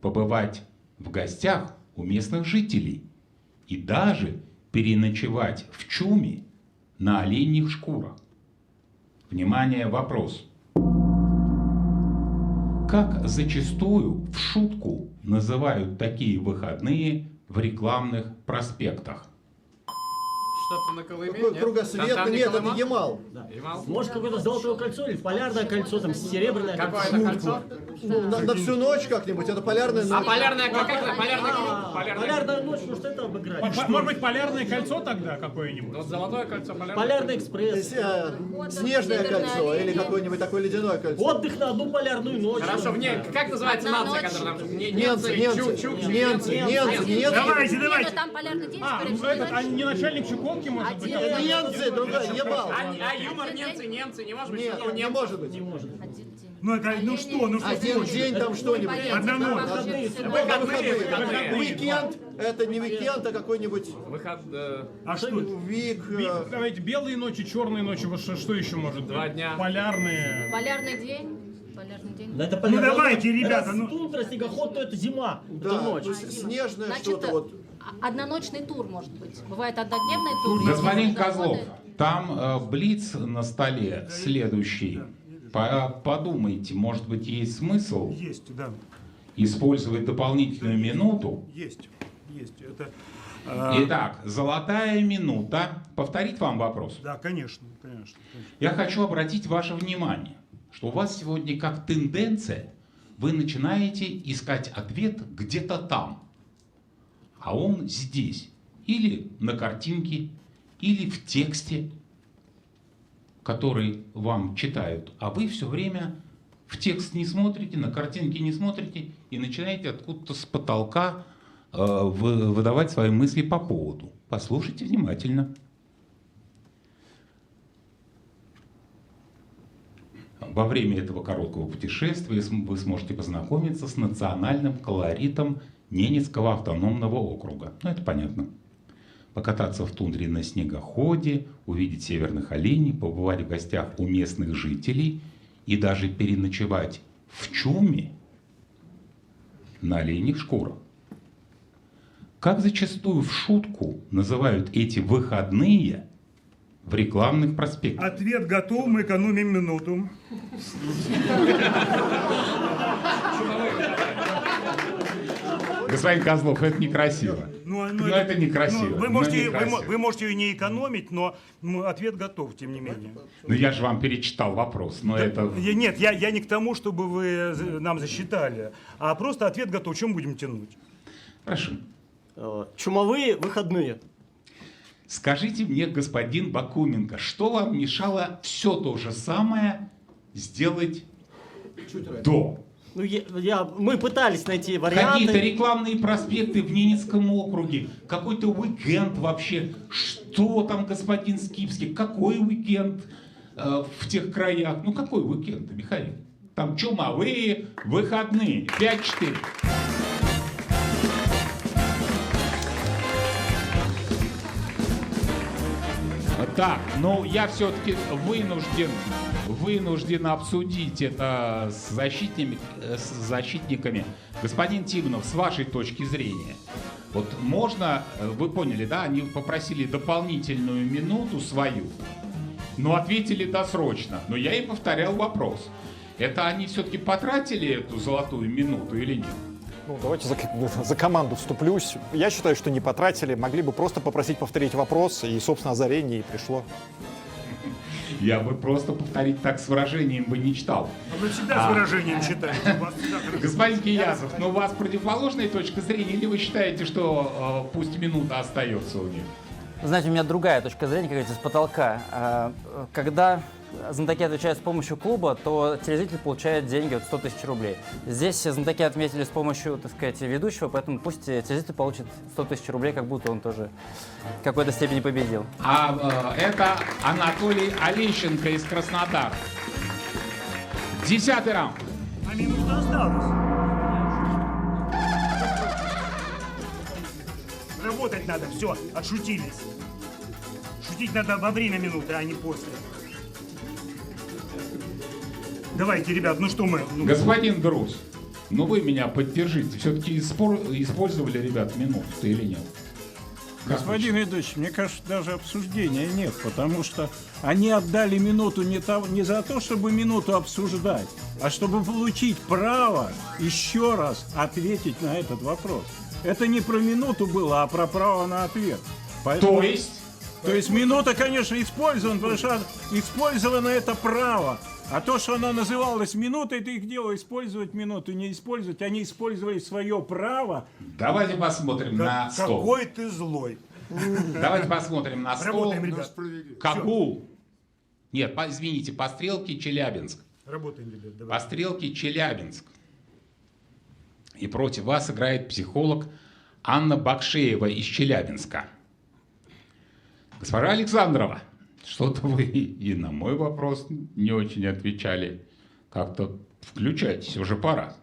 побывать в гостях у местных жителей и даже переночевать в чуме на оленьих шкурах. Внимание, вопрос. Как зачастую в шутку называют такие выходные в рекламных проспектах? Что-то на Колыме, Какой кругосвет? Нет, это Ямал. Ямал? Может, какое-то золотое кольцо или полярное кольцо, там серебряное Какое кольцо. это кольцо? На всю ночь как-нибудь, это полярная ночь. А полярная какая? Полярная ночь, может, это обыграть. Может быть, полярное кольцо тогда какое-нибудь? Вот золотое кольцо, Полярный экспресс. Снежное кольцо или какое-нибудь такое ледяное кольцо. Отдых на одну полярную ночь. Хорошо, как называется нация, которая там? Немцы. Давайте. Там полярный день, А не начальник Чуковки, может быть? Немцы, другая, Ямал. А юмор немцы, не может быть? Нет, что у не немцев? может быть. Ну что? Один день там что-нибудь. Одна ночь. Выходные. Уикенд, это не уикенд, а какой-нибудь А что? вик. Давайте белые ночи, черные ночи, вот что еще может быть? 2 дня. Полярные. Полярный день. Полярный день. Да, это Ну давайте, ребята. Раз тундра, снегоход, то это зима. Это Да, ночь. снежное Значит, что-то вот. одноночный тур может быть. Бывает однодневный тур. Господин есть Козлов, снегоходы. там блиц на столе следующий. Подумайте, может быть, есть смысл Есть, да. использовать дополнительную минуту. Есть. Это, Итак, золотая минута. Повторить вам вопрос? Да, конечно. Я хочу обратить ваше внимание, что у вас сегодня как тенденция, вы начинаете искать ответ где-то там, а он здесь, или на картинке, или в тексте, который вам читают, а вы все время в текст не смотрите, на картинки не смотрите и начинаете откуда-то с потолка выдавать свои мысли по поводу. Послушайте внимательно. Во время этого короткого путешествия вы сможете познакомиться с национальным колоритом Ненецкого автономного округа. Ну, это понятно. Покататься в тундре на снегоходе, увидеть северных оленей, побывать в гостях у местных жителей и даже переночевать в чуме на оленьих шкурах. Как зачастую в шутку называют эти выходные в рекламных проспектах? Ответ готов, мы экономим минуту. Господин Козлов, это некрасиво. Но это некрасиво. Вы можете ее не экономить, но ответ готов, тем не менее. Ну я же вам перечитал вопрос, но это... Нет, я не к тому, чтобы вы нам засчитали, а просто ответ готов. Чем будем тянуть? Прошу. Чумовые выходные. Скажите мне, господин Бакуменко, что вам мешало все то же самое сделать до? Ну, мы пытались найти варианты. Какие-то рекламные проспекты в Ненецком округе, какой-то уикенд вообще. Что там, господин Скипский, какой уикенд в тех краях? Ну, какой уикенд, Михаил? Там чумовые выходные. 5-4. Так, ну я все-таки вынужден обсудить это с защитниками. Господин Тигнов, с вашей точки зрения, вот можно, вы поняли, да, они попросили дополнительную минуту свою, но ответили досрочно. Но я и повторял вопрос. Это они все-таки потратили эту золотую минуту или нет? Ну, давайте за команду вступлюсь. Я считаю, что не потратили. Могли бы просто попросить повторить вопрос, и, собственно, озарение и пришло. Я бы просто повторить так с выражением бы не читал. Вы всегда с выражением читаете. Господин Киясов, но у вас противоположная точка зрения, или вы считаете, что пусть минута остается у них? Знаете, у меня другая точка зрения, как говорится, с потолка. Когда знатоки отвечают с помощью клуба, то телезритель получает деньги, вот 100 тысяч рублей. Здесь знатоки отметили с помощью, так сказать, ведущего, поэтому пусть телезритель получит 100 тысяч рублей, как будто он тоже в какой-то степени победил. Это Анатолий Олещенко из Краснодара. 10-й раунд. А минута осталась. Работать надо, все, отшутились. Шутить надо во время минуты, а не после. Давайте, ребят, ну что мы... Господин Друз, ну вы меня поддержите. Все-таки использовали, ребят, минуту-то или нет? Господин ведущий, мне кажется, даже обсуждения нет, потому что они отдали минуту не за то, чтобы минуту обсуждать, а чтобы получить право еще раз ответить на этот вопрос. Это не про минуту было, а про право на ответ. Поэтому... То есть минута, конечно, использована, потому что использовано это право. А то, что она называлась минутой, это их дело использовать минуту, не использовать. Они использовали свое право. Давайте посмотрим на стол. Какой ты злой. Давайте посмотрим на стол. Работаем, ребят. Кабул. Нет, извините, по стрелке Челябинск. Работаем, ребят. Давай. По стрелке Челябинск. И против вас играет психолог Анна Бакшеева из Челябинска. Госпожа Александрова, что-то вы и на мой вопрос не очень отвечали. Как-то включайтесь, уже пора.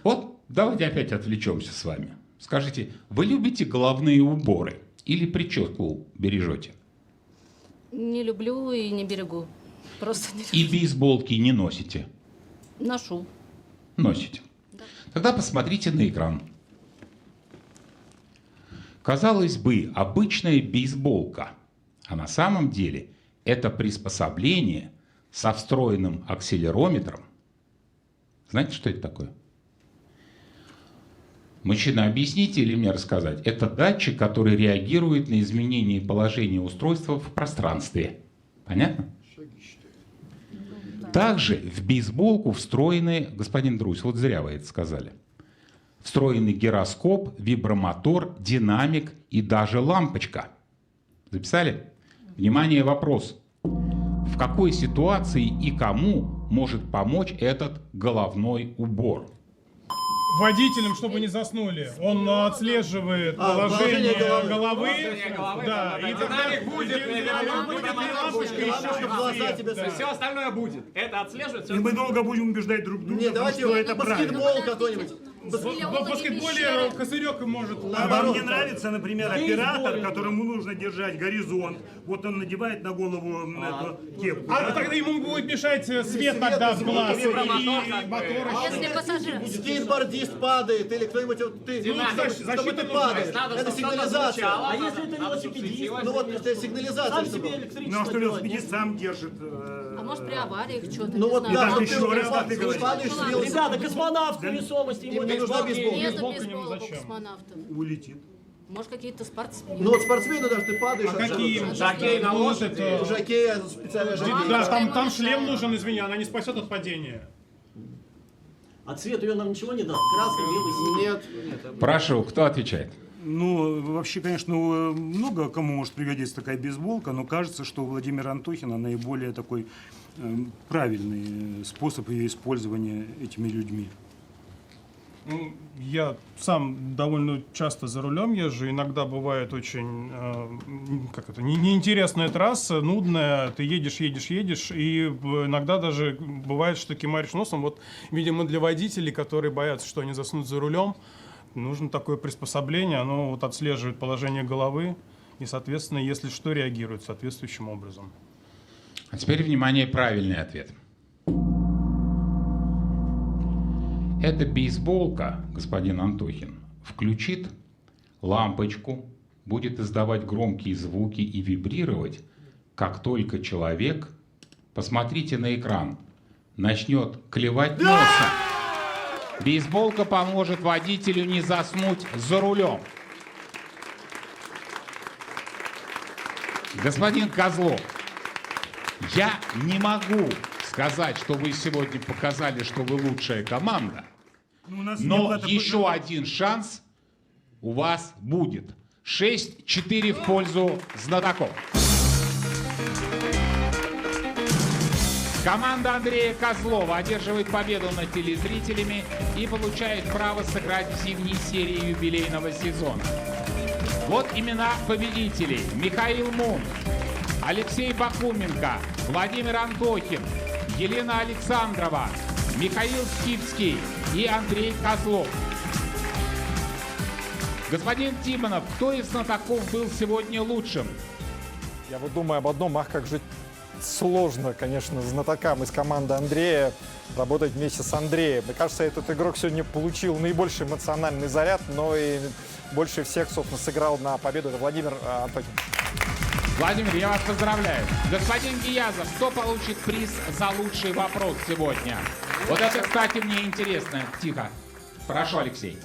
Вот, давайте опять отвлечемся с вами. Скажите, вы любите головные уборы или прическу бережете? Не люблю и не берегу. Просто не И бейсболки не носите? ношу. Носите. Тогда посмотрите на экран. Казалось бы, обычная бейсболка, а на самом деле это приспособление со встроенным акселерометром. Знаете, что это такое? Мужчина, объясните или мне рассказать? Это датчик, который реагирует на изменение положения устройства в пространстве. Понятно? Также в бейсболку встроены, господин Друзь, вот зря вы это сказали, встроенный гироскоп, вибромотор, динамик и даже лампочка. Записали? Внимание, вопрос. В какой ситуации и кому может помочь этот головной убор? Водителям, чтобы не заснули. Он отслеживает положение головы. Да, и динамик будет, лампочка еще. Все остальное будет. Это отслеживается. И мы долго будем убеждать друг друга, Не, давайте что это правильно. баскетбол какой-нибудь. В баскетболе косырек может... А вам не нравится, например, оператор, которому нужно держать горизонт, вот он надевает на голову эту кепку. А тогда ему будет мешать свет тогда в глаз. И мотор. Если пассажир... Скейтбордист падает, или кто-нибудь, чтобы ты падаешь. Это сигнализация. А если это велосипедист? Ну вот, это сигнализация. Сам себе электричество. Ну а что велосипедист сам держит? А может при авариях что-то, Ну не вот, знаю. да, еще раз, как ты говоришь. Ребята, космонавт в невесомости, ему не нужна бейсболка. Нет Бейсболка не бейсбола у зачем? космонавтов. Улетит. Может, какие-то спортсмены. Ну вот спортсмены даже ты падаешь. А какие? Жокей на лошади. У жокея специальная жокей. Да, там шлем нужен, извини, она не спасет от падения. А цвет ее нам ничего не даст? Красный, белый, синий? Нет. Прошу, кто отвечает? Ну, вообще, конечно, много кому может пригодиться такая бейсболка, но кажется, что у Владимира Антохина наиболее такой правильный способ ее использования этими людьми. Ну, я сам довольно часто за рулем езжу. Иногда бывает очень неинтересная трасса, нудная. Ты едешь, и иногда даже бывает, что кимаришь носом. Вот, видимо, для водителей, которые боятся, что они заснут за рулем, нужно такое приспособление. Оно вот отслеживает положение головы и, соответственно, если что, реагирует соответствующим образом. А теперь, внимание, правильный ответ. Эта бейсболка, господин Антохин, включит лампочку, будет издавать громкие звуки и вибрировать, как только человек, посмотрите на экран, начнет клевать носом. Бейсболка поможет водителю не заснуть за рулем. Господин Козлов, я не могу сказать, что вы сегодня показали, что вы лучшая команда, но еще один шанс у вас будет. 6-4 в пользу знатоков. Команда Андрея Козлова одерживает победу над телезрителями и получает право сыграть в зимней серии юбилейного сезона. Вот имена победителей. Михаил Мун, Алексей Бакуменко, Владимир Антохин, Елена Александрова, Михаил Скифский и Андрей Козлов. Господин Тимонов, кто из знатоков был сегодня лучшим? Я вот думаю об одном, как же сложно, конечно, знатокам из команды Андрея работать вместе с Андреем. Мне кажется, этот игрок сегодня получил наибольший эмоциональный заряд, но и больше всех, собственно, сыграл на победу. Это Владимир Антохин. Владимир, я вас поздравляю. Господин Гиязов, кто получит приз за лучший вопрос сегодня? Вот это, кстати, мне интересно. Тихо. Прошу, Алексей.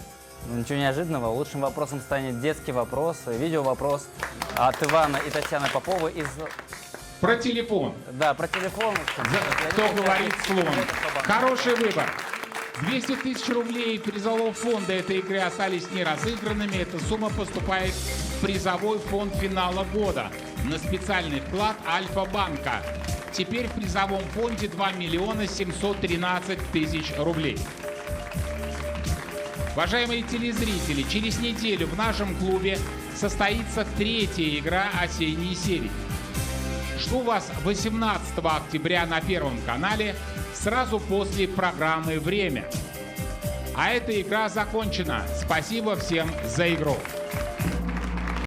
Ничего неожиданного. Лучшим вопросом станет детский вопрос, видеовопрос от Ивана и Татьяны Поповой из... Про телефон. Да, про телефон. Кто говорит слон. Хороший выбор. 200 тысяч рублей призового фонда этой игры остались не разыгранными. Эта сумма поступает в призовой фонд финала года на специальный вклад Альфа-банка. Теперь в призовом фонде 2 миллиона 713 тысяч рублей. Уважаемые телезрители, через неделю в нашем клубе состоится третья игра осенней серии. Жду вас 18 октября на Первом канале, сразу после программы «Время». А эта игра закончена. Спасибо всем за игру.